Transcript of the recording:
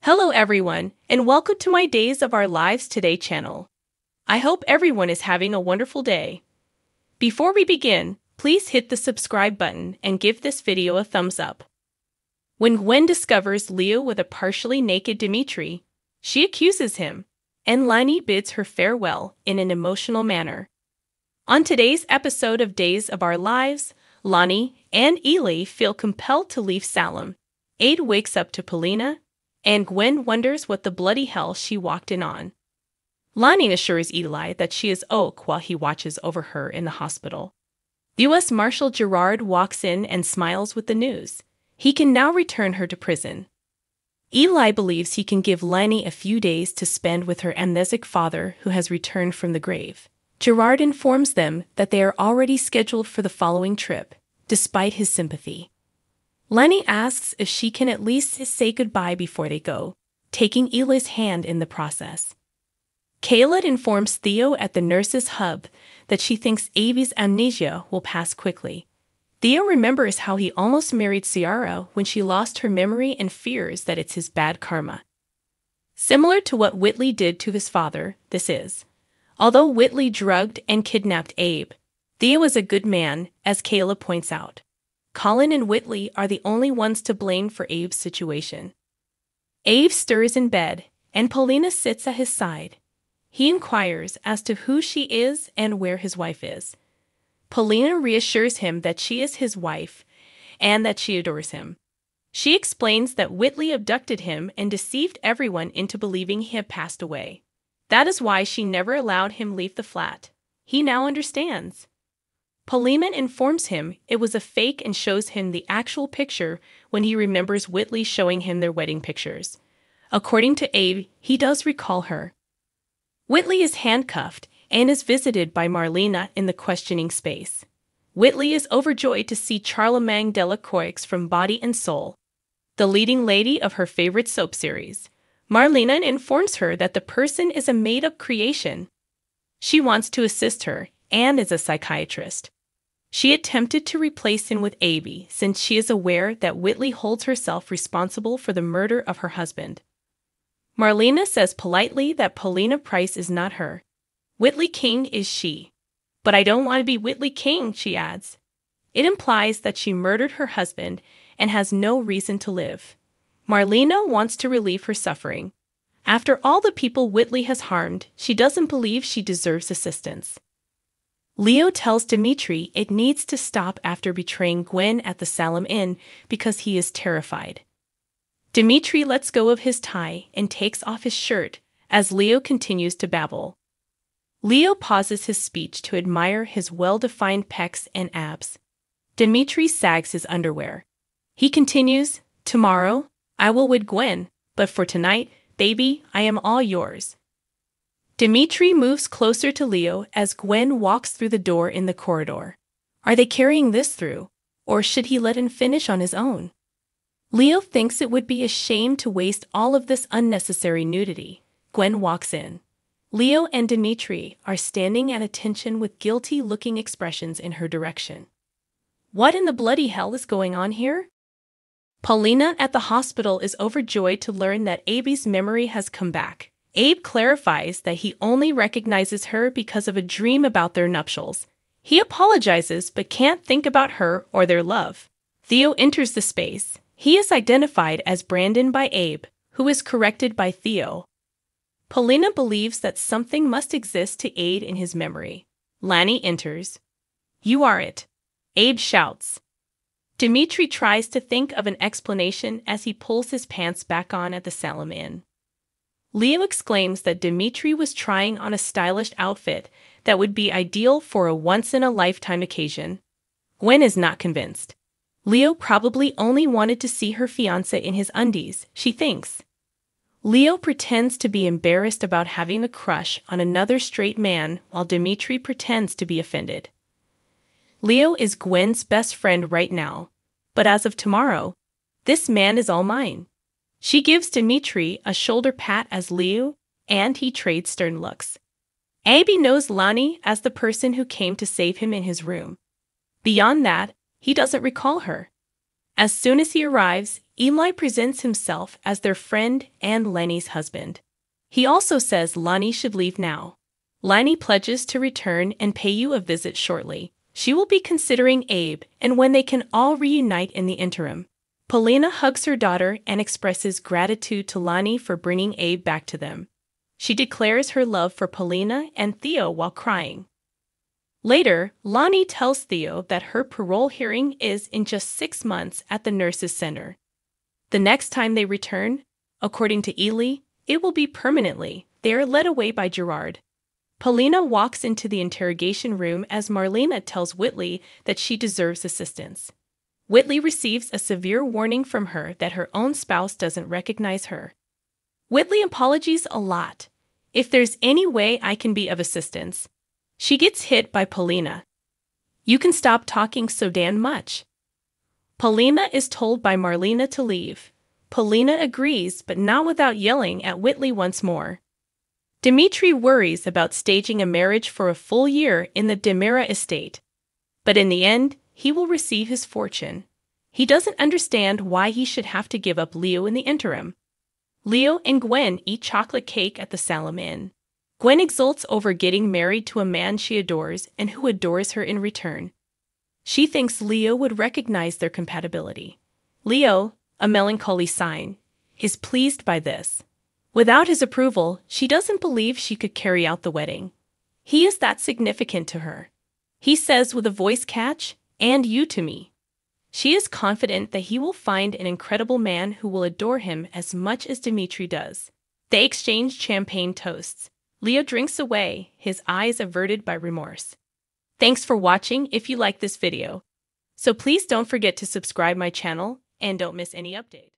Hello everyone, and welcome to my Days of Our Lives Today channel. I hope everyone is having a wonderful day. Before we begin, please hit the subscribe button and give this video a thumbs up. When Gwen discovers Leo with a partially naked Dimitri, she accuses him, and Lani bids her farewell in an emotional manner. On today's episode of Days of Our Lives, Lani and Eli feel compelled to leave Salem. Abe wakes up to Paulina, and Gwen wonders what the bloody hell she walked in on. Lani assures Eli that she is Oak while he watches over her in the hospital. U.S. Marshal Gerard walks in and smiles with the news. He can now return her to prison. Eli believes he can give Lani a few days to spend with her amnesic father who has returned from the grave. Gerard informs them that they are already scheduled for the following trip, despite his sympathy. Lani asks if she can at least say goodbye before they go, taking Eli's hand in the process. Kayla informs Theo at the nurse's hub that she thinks Avi's amnesia will pass quickly. Theo remembers how he almost married Ciara when she lost her memory and fears that it's his bad karma. Similar to what Whitley did to his father, this is. Although Whitley drugged and kidnapped Abe, Theo is a good man, as Kayla points out. Colin and Whitley are the only ones to blame for Abe's situation. Abe stirs in bed, and Paulina sits at his side. He inquires as to who she is and where his wife is. Paulina reassures him that she is his wife and that she adores him. She explains that Whitley abducted him and deceived everyone into believing he had passed away. That is why she never allowed him leave the flat. He now understands. Paulina informs him it was a fake and shows him the actual picture when he remembers Whitley showing him their wedding pictures. According to Abe, he does recall her. Whitley is handcuffed and is visited by Marlena in the questioning space. Whitley is overjoyed to see Charlemagne Delacroix from Body and Soul, the leading lady of her favorite soap series. Marlena informs her that the person is a made-up creation. She wants to assist her and is a psychiatrist. She attempted to replace him with Abe since she is aware that Whitley holds herself responsible for the murder of her husband. Marlena says politely that Paulina Price is not her. Whitley King is she. But I don't want to be Whitley King, she adds. It implies that she murdered her husband and has no reason to live. Marlena wants to relieve her suffering. After all the people Whitley has harmed, she doesn't believe she deserves assistance. Leo tells Dimitri it needs to stop after betraying Gwen at the Salem Inn because he is terrified. Dimitri lets go of his tie and takes off his shirt as Leo continues to babble. Leo pauses his speech to admire his well-defined pecs and abs. Dimitri sags his underwear. He continues, "Tomorrow, I will wed Gwen, but for tonight, baby, I am all yours." Dimitri moves closer to Leo as Gwen walks through the door in the corridor. Are they carrying this through, or should he let him finish on his own? Leo thinks it would be a shame to waste all of this unnecessary nudity. Gwen walks in. Leo and Dimitri are standing at attention with guilty-looking expressions in her direction. What in the bloody hell is going on here? Paulina at the hospital is overjoyed to learn that Abe's memory has come back. Abe clarifies that he only recognizes her because of a dream about their nuptials. He apologizes but can't think about her or their love. Theo enters the space. He is identified as Brandon by Abe, who is corrected by Theo. Paulina believes that something must exist to aid in his memory. Lani enters. "You are it," Abe shouts. Dimitri tries to think of an explanation as he pulls his pants back on at the Salem Inn. Leo exclaims that Dimitri was trying on a stylish outfit that would be ideal for a once-in-a-lifetime occasion. Gwen is not convinced. Leo probably only wanted to see her fiancé in his undies, she thinks. Leo pretends to be embarrassed about having a crush on another straight man while Dimitri pretends to be offended. Leo is Gwen's best friend right now, but as of tomorrow, this man is all mine. She gives Dimitri a shoulder pat as Leo, and he trades stern looks. Abe knows Lani as the person who came to save him in his room. Beyond that, he doesn't recall her. As soon as he arrives, Eli presents himself as their friend and Lani's husband. He also says Lani should leave now. Lani pledges to return and pay you a visit shortly. She will be considering Abe, and when they can all reunite in the interim. Polina hugs her daughter and expresses gratitude to Lani for bringing Abe back to them. She declares her love for Polina and Theo while crying. Later, Lani tells Theo that her parole hearing is in just 6 months at the nurses' center. The next time they return, according to Eli, it will be permanently. They are led away by Gerard. Polina walks into the interrogation room as Marlena tells Whitley that she deserves assistance. Whitley receives a severe warning from her that her own spouse doesn't recognize her. Whitley apologizes a lot. If there's any way I can be of assistance. She gets hit by Polina. You can stop talking so damn much. Polina is told by Marlena to leave. Polina agrees, but not without yelling at Whitley once more. Dimitri worries about staging a marriage for a full year in the Demira estate. But in the end, he will receive his fortune. He doesn't understand why he should have to give up Leo in the interim. Leo and Gwen eat chocolate cake at the Salem Inn. Gwen exults over getting married to a man she adores and who adores her in return. She thinks Leo would recognize their compatibility. Leo, a melancholy sign, is pleased by this. Without his approval, she doesn't believe she could carry out the wedding. He is that significant to her. He says with a voice catch, "And you to me." She is confident that he will find an incredible man who will adore him as much as Dimitri does. They exchange champagne toasts. Leo drinks away, his eyes averted by remorse. Thanks for watching if you like this video. So please don't forget to subscribe my channel and don't miss any update.